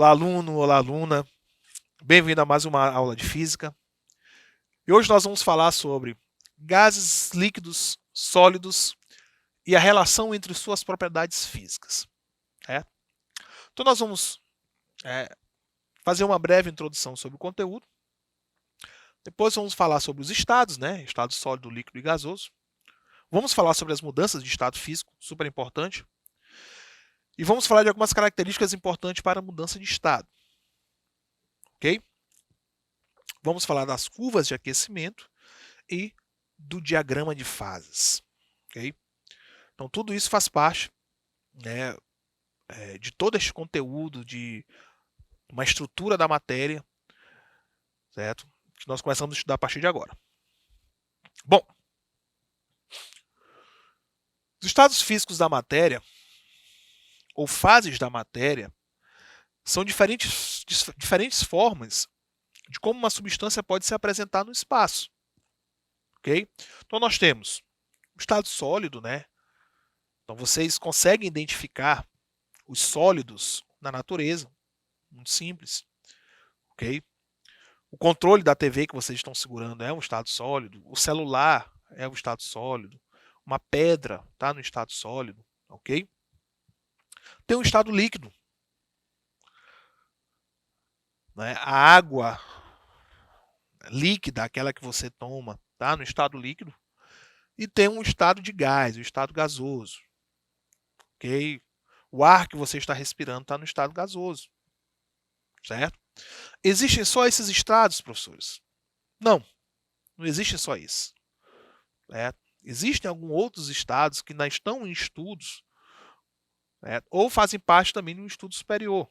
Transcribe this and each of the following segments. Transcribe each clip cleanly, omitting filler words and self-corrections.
Olá, aluno, olá, aluna. Bem-vindo a mais uma aula de física. E hoje nós vamos falar sobre gases, líquidos, sólidos e a relação entre suas propriedades físicas. Então nós vamos fazer uma breve introdução sobre o conteúdo. Depois vamos falar sobre os estados, estado sólido, líquido e gasoso. Vamos falar sobre as mudanças de estado físico, super importante. E vamos falar de algumas características importantes para a mudança de estado. Ok? Vamos falar das curvas de aquecimento e do diagrama de fases. Okay? Então, tudo isso faz parte de todo este conteúdo, de uma estrutura da matéria, certo? Que nós começamos a estudar a partir de agora. Bom, os estados físicos da matéria, ou fases da matéria, são diferentes formas de como uma substância pode se apresentar no espaço. Okay? Então, nós temos o estado sólido, Então, vocês conseguem identificar os sólidos na natureza, muito simples, ok? O controle da TV que vocês estão segurando é um estado sólido, o celular é um estado sólido, uma pedra está no estado sólido, ok? Tem um estado líquido, A água líquida, aquela que você toma, está no estado líquido, e tem um estado de gás, o estado gasoso, ok? O ar que você está respirando está no estado gasoso, certo? Existem só esses estados, professores? Não existem só isso. Existem alguns outros estados que ainda estão em estudos, ou fazem parte também de um estudo superior.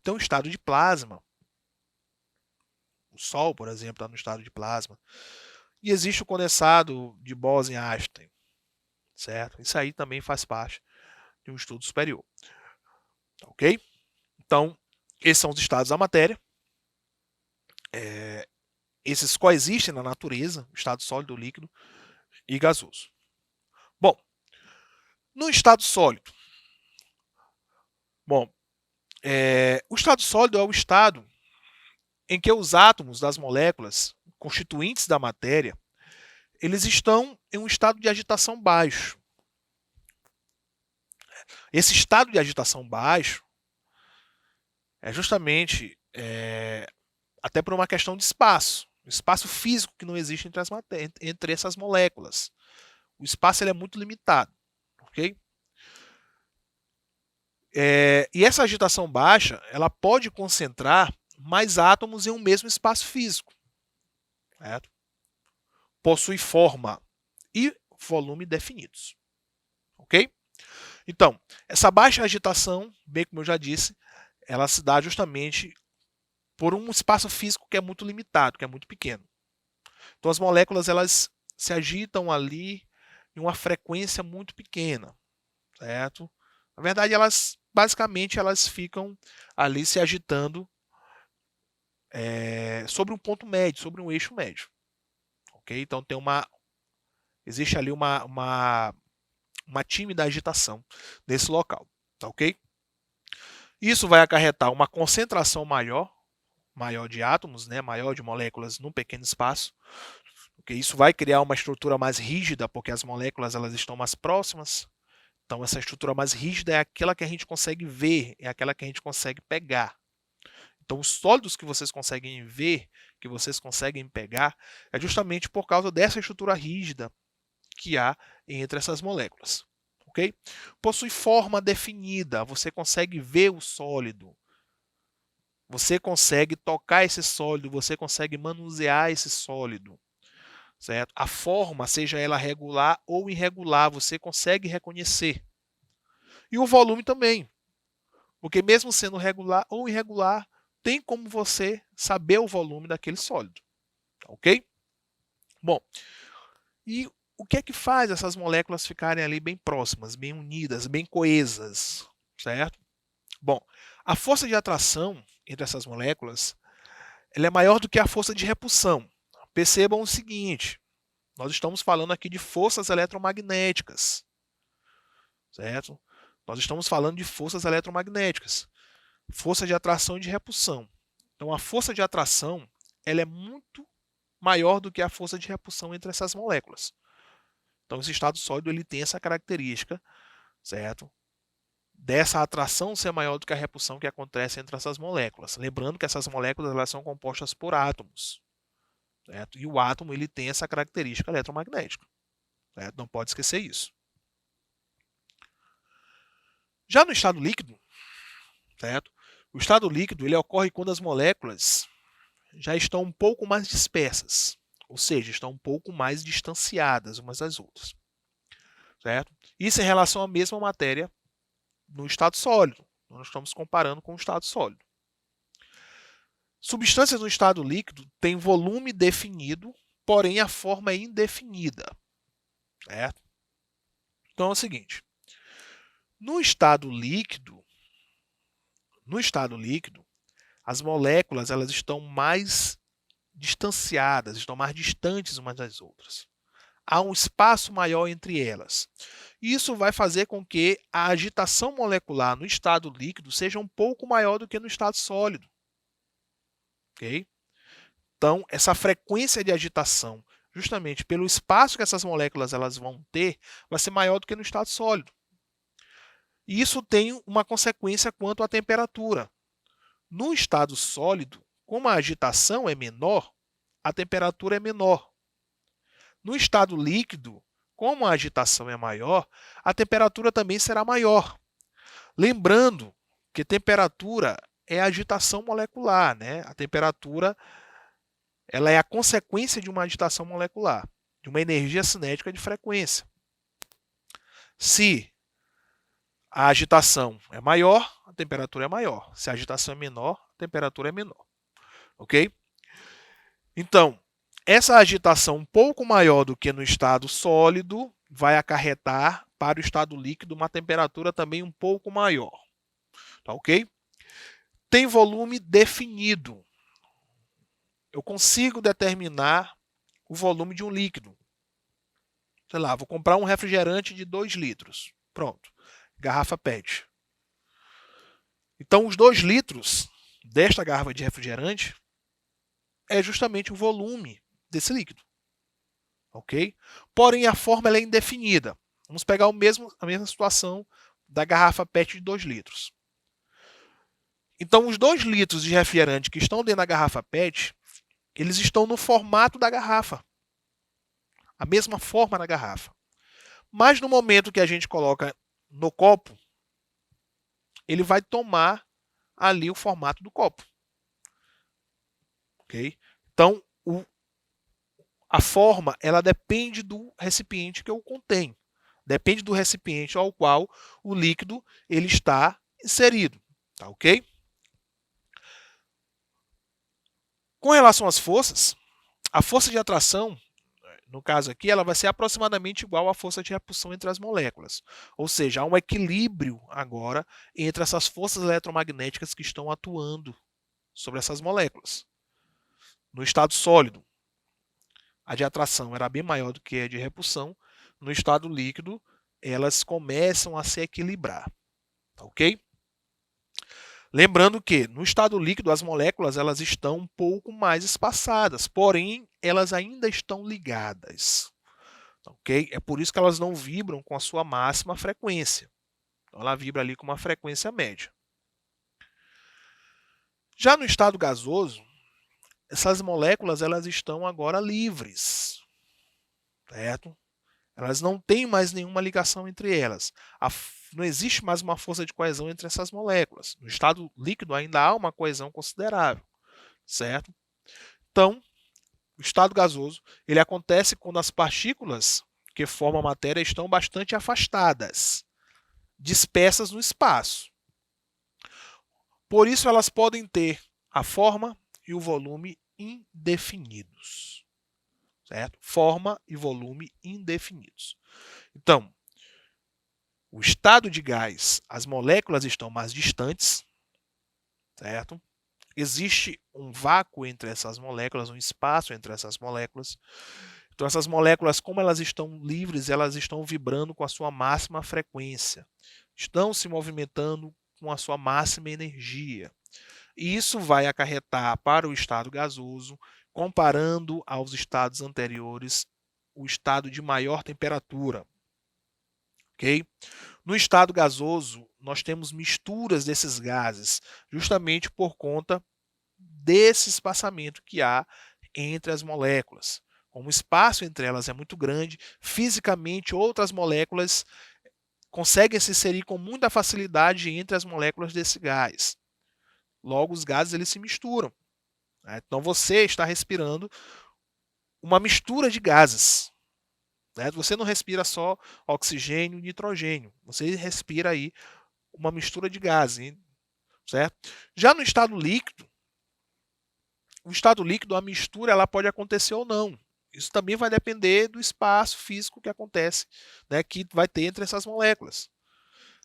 Tem um estado de plasma. O Sol, por exemplo, está no estado de plasma. E existe o condensado de Bose-Einstein, certo? Isso aí também faz parte de um estudo superior. Ok? Então, esses são os estados da matéria. Esses coexistem na natureza, estado sólido, líquido e gasoso. Bom, no estado sólido, o estado sólido é o estado em que os átomos das moléculas constituintes da matéria, eles estão em um estado de agitação baixo. Esse estado de agitação baixo é justamente até por uma questão de espaço físico que não existe entre essas moléculas. O espaço ele é muito limitado, ok? E essa agitação baixa, ela pode concentrar mais átomos em um mesmo espaço físico. Certo? Possui forma e volume definidos. Ok? Então, essa baixa agitação, bem como eu já disse, ela se dá justamente por um espaço físico que é muito limitado, que é muito pequeno. Então, as moléculas elas se agitam ali em uma frequência muito pequena, certo? Na verdade, basicamente elas ficam ali se agitando sobre um ponto médio, sobre um eixo médio. Ok? Então existe ali uma tímida agitação nesse local. Tá ok? Isso vai acarretar uma concentração maior de átomos, maior de moléculas num pequeno espaço. Okay? Isso vai criar uma estrutura mais rígida, porque as moléculas elas estão mais próximas. Então, essa estrutura mais rígida é aquela que a gente consegue ver, é aquela que a gente consegue pegar. Então, os sólidos que vocês conseguem ver, que vocês conseguem pegar, é justamente por causa dessa estrutura rígida que há entre essas moléculas. Okay? Possui forma definida, você consegue ver o sólido, você consegue tocar esse sólido, você consegue manusear esse sólido. Certo? A forma, seja ela regular ou irregular, você consegue reconhecer. E o volume também, porque mesmo sendo regular ou irregular, tem como você saber o volume daquele sólido. Ok? Bom, e o que é que faz essas moléculas ficarem ali bem próximas, bem unidas, bem coesas, certo? Bom, a força de atração entre essas moléculas ela é maior do que a força de repulsão. Percebam o seguinte, nós estamos falando aqui de forças eletromagnéticas, certo? Nós estamos falando de forças eletromagnéticas. força de atração e de repulsão. Então, a força de atração ela é muito maior do que a força de repulsão entre essas moléculas. Então, esse estado sólido ele tem essa característica, certo? Dessa atração ser maior do que a repulsão que acontece entre essas moléculas. Lembrando que essas moléculas elas são compostas por átomos, certo? E o átomo ele tem essa característica eletromagnética, certo? Não pode esquecer isso. Já no estado líquido, certo? O estado líquido ele ocorre quando as moléculas já estão um pouco mais dispersas, ou seja, estão um pouco mais distanciadas umas das outras, certo? Isso em relação à mesma matéria no estado sólido. Nós estamos comparando com o estado sólido. Substâncias no estado líquido têm volume definido, porém a forma é indefinida, certo? Então é o seguinte, no estado líquido, as moléculas elas estão mais distanciadas, estão mais distantes umas das outras. Há um espaço maior entre elas. Isso vai fazer com que a agitação molecular no estado líquido seja um pouco maior do que no estado sólido. Okay? Então, essa frequência de agitação, justamente pelo espaço que essas moléculas elas vão ter, vai ser maior do que no estado sólido. E isso tem uma consequência quanto à temperatura. No estado sólido, como a agitação é menor, a temperatura é menor. No estado líquido, como a agitação é maior, a temperatura também será maior. Lembrando que temperatura é agitação molecular, né? A temperatura ela é a consequência de uma agitação molecular, de uma energia cinética de frequência. Se a agitação é maior, a temperatura é maior. Se a agitação é menor, a temperatura é menor. Ok? Então, essa agitação um pouco maior do que no estado sólido vai acarretar para o estado líquido uma temperatura também um pouco maior. Tá ok? Tem volume definido. Eu consigo determinar o volume de um líquido. Sei lá, vou comprar um refrigerante de 2 litros. Pronto. Garrafa PET. Então, os 2 litros desta garrafa de refrigerante é justamente o volume desse líquido. Ok? Porém, a forma ela é indefinida. Vamos pegar a mesma situação da garrafa PET de 2 litros. Então, os 2 litros de refrigerante que estão dentro da garrafa PET, eles estão no formato da garrafa. A mesma forma da garrafa. Mas no momento que a gente coloca no copo, ele vai tomar ali o formato do copo. Ok? Então, a forma ela depende do recipiente que eu contenho. Depende do recipiente ao qual o líquido ele está inserido. Tá ok? Com relação às forças, a força de atração, no caso aqui, ela vai ser aproximadamente igual à força de repulsão entre as moléculas. Ou seja, há um equilíbrio agora entre essas forças eletromagnéticas que estão atuando sobre essas moléculas. No estado sólido, a de atração era bem maior do que a de repulsão. No estado líquido, elas começam a se equilibrar. Tá ok? Lembrando que no estado líquido as moléculas elas estão um pouco mais espaçadas, porém elas ainda estão ligadas. Ok? É por isso que elas não vibram com a sua máxima frequência. Então, ela vibra ali com uma frequência média. Já no estado gasoso, essas moléculas elas estão agora livres, certo? Elas não têm mais nenhuma ligação entre elas. Não existe mais uma força de coesão entre essas moléculas. No estado líquido ainda há uma coesão considerável, certo? Então, o estado gasoso ele acontece quando as partículas que formam a matéria estão bastante afastadas, dispersas no espaço. Por isso, elas podem ter a forma e o volume indefinidos. Certo? Forma e volume indefinidos. Então, o estado de gás, as moléculas estão mais distantes, certo? Existe um vácuo entre essas moléculas, um espaço entre essas moléculas. Então, essas moléculas, como elas estão livres, elas estão vibrando com a sua máxima frequência. Estão se movimentando com a sua máxima energia. E isso vai acarretar para o estado gasoso, comparando aos estados anteriores, o estado de maior temperatura. Ok? No estado gasoso, nós temos misturas desses gases, justamente por conta desse espaçamento que há entre as moléculas. Como o espaço entre elas é muito grande, fisicamente outras moléculas conseguem se inserir com muita facilidade entre as moléculas desse gás. Logo, os gases eles se misturam. Né? Então, você está respirando uma mistura de gases. Né? Você não respira só oxigênio e nitrogênio. Você respira aí uma mistura de gases. Certo? Já no estado líquido, o estado líquido, a mistura ela pode acontecer ou não. Isso também vai depender do espaço físico que acontece, né, que vai ter entre essas moléculas.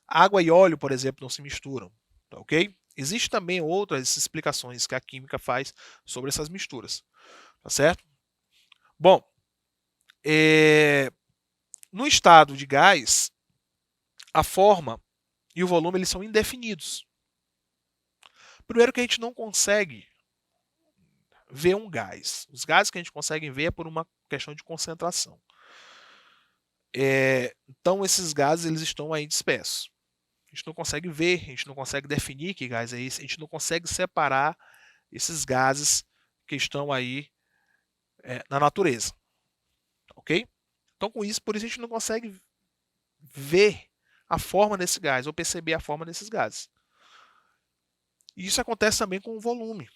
Água e óleo, por exemplo, não se misturam. Tá, ok? Existem também outras explicações que a química faz sobre essas misturas. Tá certo? Bom, no estado de gás, a forma e o volume eles são indefinidos. Primeiro que a gente não consegue ver um gás. Os gases que a gente consegue ver é por uma questão de concentração. Então, esses gases eles estão aí dispersos. A gente não consegue ver, a gente não consegue definir que gás é esse, a gente não consegue separar esses gases que estão aí na natureza. Ok? Então, com isso, por isso a gente não consegue ver a forma desse gás ou perceber a forma desses gases. E isso acontece também com o volume.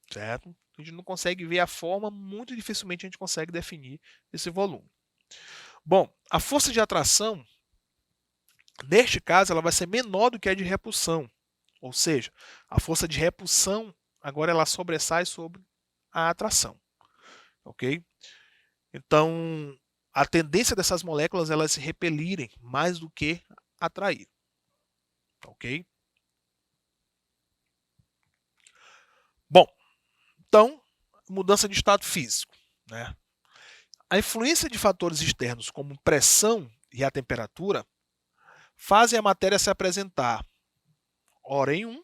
Certo? A gente não consegue ver a forma, muito dificilmente a gente consegue definir esse volume. Bom, a força de atração, neste caso, ela vai ser menor do que a de repulsão. Ou seja, a força de repulsão agora ela sobressai sobre a atração. Ok? Então, a tendência dessas moléculas elas se repelirem mais do que atrair. Ok? Bom, então, mudança de estado físico. Né? A influência de fatores externos como pressão e a temperatura fazem a matéria se apresentar ora em um,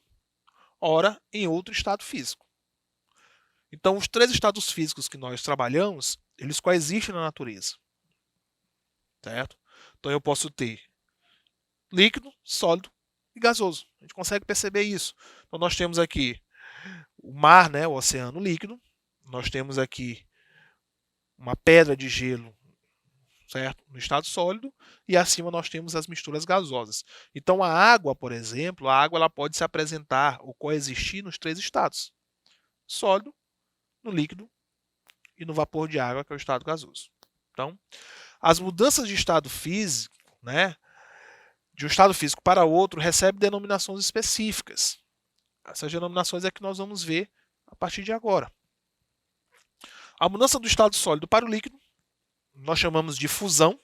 ora em outro estado físico. Então, os três estados físicos que nós trabalhamos, eles coexistem na natureza. Certo? Então, eu posso ter líquido, sólido e gasoso. A gente consegue perceber isso. Então, nós temos aqui o mar, né, o oceano líquido. Nós temos aqui uma pedra de gelo, certo? No estado sólido, e acima nós temos as misturas gasosas. Então a água, por exemplo, a água ela pode se apresentar ou coexistir nos três estados: sólido, no líquido e no vapor de água, que é o estado gasoso. Então, as mudanças de estado físico, né, de um estado físico para outro, recebem denominações específicas. Essas denominações é que nós vamos ver a partir de agora. A mudança do estado sólido para o líquido nós chamamos de fusão,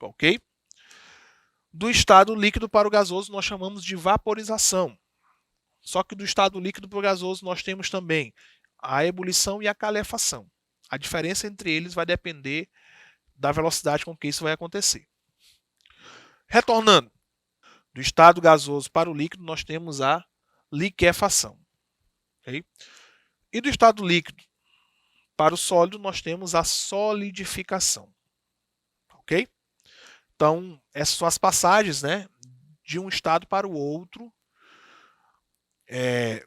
ok? Do estado líquido para o gasoso nós chamamos de vaporização. Só que do estado líquido para o gasoso nós temos também a ebulição e a calefação. A diferença entre eles vai depender da velocidade com que isso vai acontecer. Retornando, do estado gasoso para o líquido nós temos a liquefação. Okay? E do estado líquido para o sólido nós temos a solidificação. Ok? Então, essas são as passagens, né, de um estado para o outro,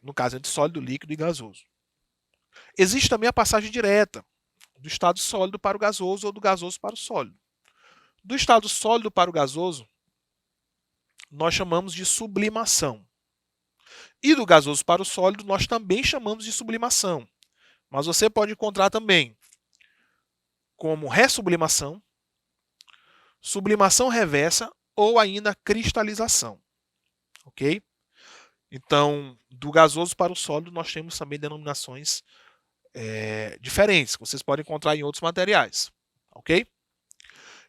no caso entre sólido, líquido e gasoso. Existe também a passagem direta do estado sólido para o gasoso ou do gasoso para o sólido. Do estado sólido para o gasoso, nós chamamos de sublimação. E do gasoso para o sólido, nós também chamamos de sublimação. Mas você pode encontrar também como ressublimação, sublimação reversa ou ainda cristalização. Ok? Então, do gasoso para o sólido, nós temos também denominações diferentes, que vocês podem encontrar em outros materiais. Ok?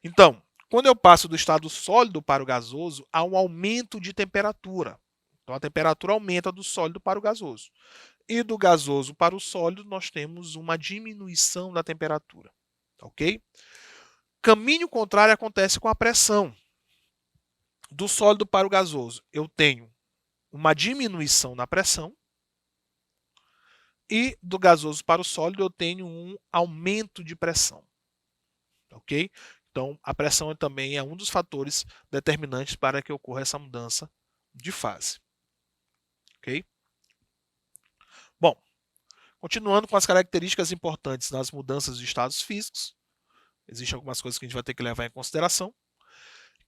Então, quando eu passo do estado sólido para o gasoso, há um aumento de temperatura. Então, a temperatura aumenta do sólido para o gasoso. E do gasoso para o sólido, nós temos uma diminuição da temperatura. Ok? Caminho contrário acontece com a pressão. Do sólido para o gasoso, eu tenho uma diminuição na pressão. E do gasoso para o sólido, eu tenho um aumento de pressão. Ok? Então, a pressão também é um dos fatores determinantes para que ocorra essa mudança de fase. Ok? Bom, continuando com as características importantes nas mudanças de estados físicos, existem algumas coisas que a gente vai ter que levar em consideração,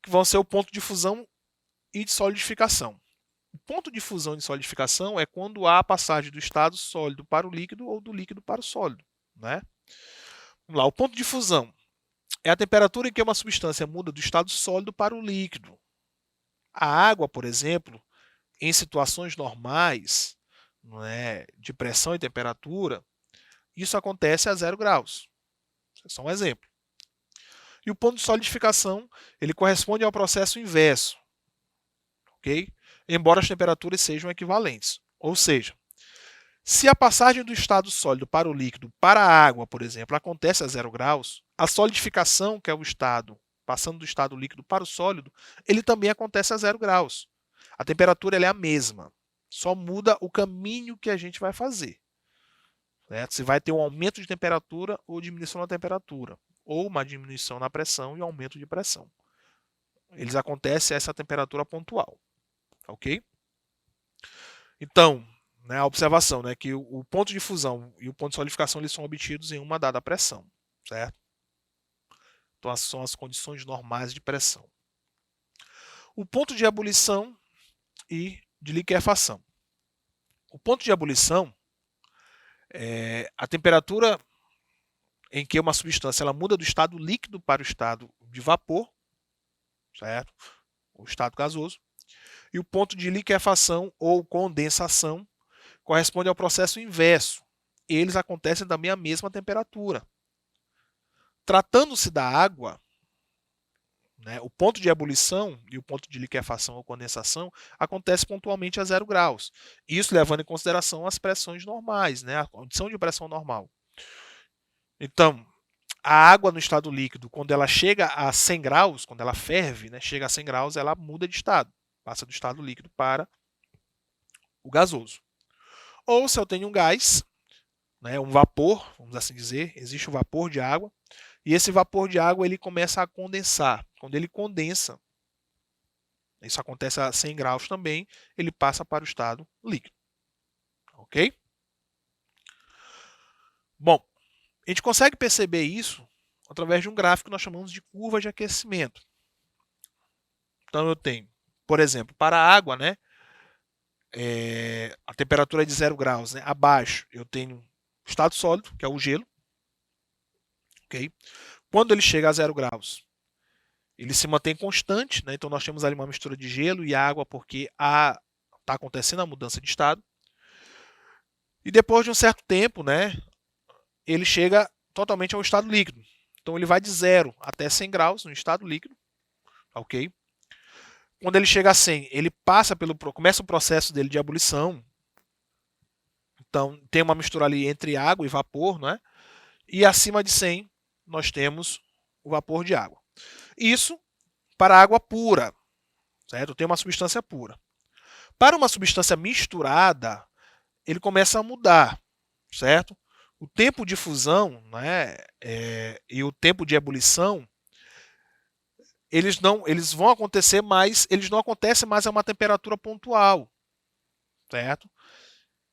que vão ser o ponto de fusão e de solidificação. O ponto de fusão e de solidificação é quando há a passagem do estado sólido para o líquido ou do líquido para o sólido. Né? Vamos lá, o ponto de fusão é a temperatura em que uma substância muda do estado sólido para o líquido. A água, por exemplo, em situações normais, não é, de pressão e temperatura, isso acontece a 0 graus. Isso é só um exemplo. E o ponto de solidificação, ele corresponde ao processo inverso, ok? Embora as temperaturas sejam equivalentes. Ou seja, se a passagem do estado sólido para o líquido, para a água, por exemplo, acontece a 0 graus, a solidificação, que é o estado passando do estado líquido para o sólido, ele também acontece a 0 graus. A temperatura é a mesma, só muda o caminho que a gente vai fazer. Certo? Se vai ter um aumento de temperatura ou diminuição da temperatura, ou uma diminuição na pressão e aumento de pressão. Eles acontecem a essa temperatura pontual. Ok? Então, né, a observação, né, que o ponto de fusão e o ponto de solidificação eles são obtidos em uma dada pressão, certo? Então, são as condições normais de pressão. O ponto de ebulição e de liquefação. O ponto de ebulição é a temperatura em que uma substância ela muda do estado líquido para o estado de vapor, certo? O estado gasoso. E o ponto de liquefação ou condensação corresponde ao processo inverso. Eles acontecem também à mesma temperatura. Tratando-se da água, né, o ponto de ebulição e o ponto de liquefação ou condensação acontece pontualmente a 0 graus. Isso levando em consideração as pressões normais, né, a condição de pressão normal. Então, a água no estado líquido, quando ela chega a 100 graus, quando ela ferve, né, chega a 100 graus, ela muda de estado. Passa do estado líquido para o gasoso. Ou se eu tenho um gás, né, um vapor, vamos assim dizer, existe o vapor de água, e esse vapor de água ele começa a condensar. Quando ele condensa, isso acontece a 100 graus também, ele passa para o estado líquido. Ok? Bom, a gente consegue perceber isso através de um gráfico que nós chamamos de curva de aquecimento. Então eu tenho, por exemplo, para a água, né, a temperatura é de 0 graus. Né, abaixo eu tenho estado sólido, que é o gelo. Okay? Quando ele chega a 0 graus, ele se mantém constante, né? Então nós temos ali uma mistura de gelo e água porque está acontecendo a mudança de estado. E depois de um certo tempo, né, ele chega totalmente ao estado líquido. Então ele vai de 0 até 100 graus no estado líquido, ok? Quando ele chega a 100, ele começa o processo dele de ebulição. Então tem uma mistura ali entre água e vapor, né? E acima de 100 nós temos o vapor de água. Isso para água pura, certo? Tem uma substância pura. Para uma substância misturada, ele começa a mudar, certo? O tempo de fusão, né, e o tempo de ebulição, eles vão acontecer, mas eles não acontecem mais a uma temperatura pontual, certo?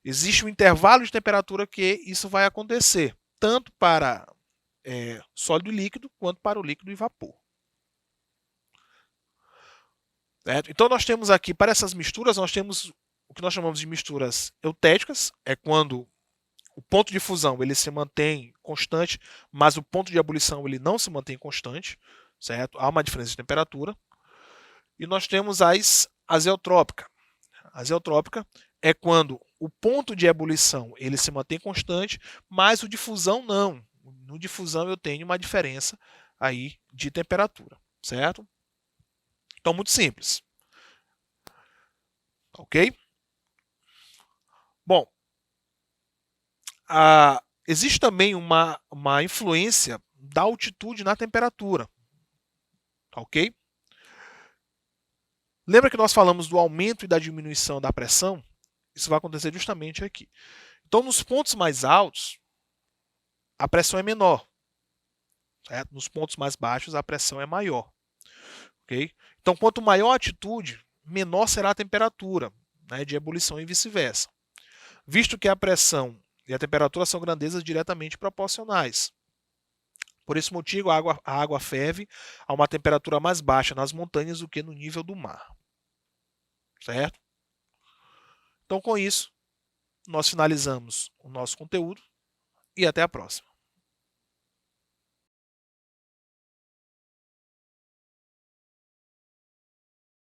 Existe um intervalo de temperatura que isso vai acontecer, tanto para sólido e líquido, quanto para o líquido e vapor. Certo? Então nós temos aqui, para essas misturas, nós temos o que nós chamamos de misturas eutéticas, é quando o ponto de fusão ele se mantém constante, mas o ponto de ebulição ele não se mantém constante, certo? Há uma diferença de temperatura. E nós temos as azeotrópicas. A azeotrópica é quando o ponto de ebulição ele se mantém constante, mas o de fusão não. No de fusão eu tenho uma diferença aí de temperatura, certo? Então, muito simples. Ok? Bom, existe também uma influência da altitude na temperatura. Ok? Lembra que nós falamos do aumento e da diminuição da pressão? Isso vai acontecer justamente aqui. Então, nos pontos mais altos, a pressão é menor. Certo? Nos pontos mais baixos, a pressão é maior. Okay? Então, quanto maior a altitude, menor será a temperatura, né, de ebulição e vice-versa. Visto que a pressão e a temperatura são grandezas diretamente proporcionais. Por esse motivo, a água ferve a uma temperatura mais baixa nas montanhas do que no nível do mar. Certo? Então, com isso, nós finalizamos o nosso conteúdo e até a próxima.